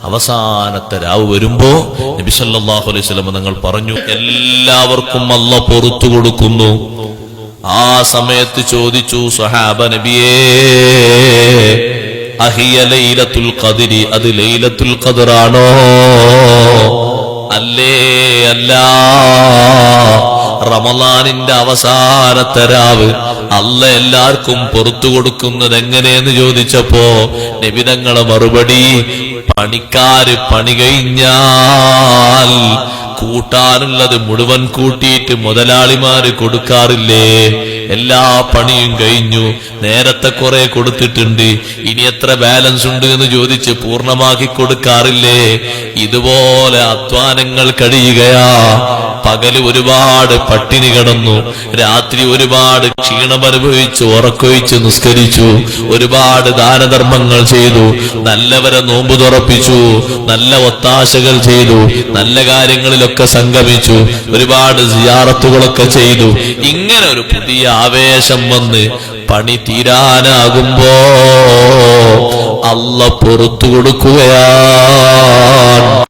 അവസാനത്തെ രാവ് വരുമ്പോ നബി സല്ലല്ലാഹു അലൈഹി വസല്ലം തങ്ങൾ പറഞ്ഞു, എല്ലാവർക്കും അല്ലാഹു പുറത്തു കൊടുക്കുന്നു. ആ സമയത്ത് ചോദിച്ചു സ്വഹാബ നബിയേ, അഹിയ ലൈലത്തുൽ ഖദ്രി, അത് ലൈലത്തുൽ ഖദ്റാണോ? അല്ലേ അല്ല, റമളാനിന്റെ അവസാനത്തെ രാവ് അല്ലാഹ് എല്ലാവർക്കും പുറത്തു കൊടുക്കുന്നത് എങ്ങനെയെന്ന് ചോദിച്ചപ്പോ നബി തങ്ങളെ മറുപടി, പണിക്കാര് പണി കഴിഞ്ഞാൽ കൂട്ടാനുള്ളത് മുഴുവൻ കൂട്ടിയിട്ട് മുതലാളിമാര് കൊടുക്കാറില്ലേ? എല്ലാ പണിയും കഴിഞ്ഞു, നേരത്തെ കുറെ കൊടുത്തിട്ടുണ്ട്, ഇനി എത്ര ബാലൻസ് ഉണ്ട് എന്ന് ചോദിച്ച് പൂർണ്ണമാക്കി കൊടുക്കാറില്ലേ? ഇതുപോലെ അധ്വാനങ്ങൾ കഴിയുകയാ. പകല് ഒരുപാട് പട്ടിണി കിടന്നു, രാത്രി ഒരുപാട് ക്ഷീണമനുഭവിച്ചു, ഉറക്കൊഴിച്ച് നിസ്കരിച്ചു, ഒരുപാട് ദാനധർമ്മങ്ങൾ ചെയ്തു, നല്ലവരെ നോമ്പ് തുറപ്പിച്ചു, നല്ല ഒത്താശകൾ ചെയ്തു, നല്ല കാര്യങ്ങളിലൊക്കെ സംഗമിച്ചു, ഒരുപാട് സിയാറത്തുകളൊക്കെ ചെയ്തു. ഇങ്ങനെ ഒരു പുതിയ ആവേശം വന്ന് പണി തീരാനാകുമ്പോ അല്ലാഹ് പുറത്തു കൊടുക്കുകയാണ്.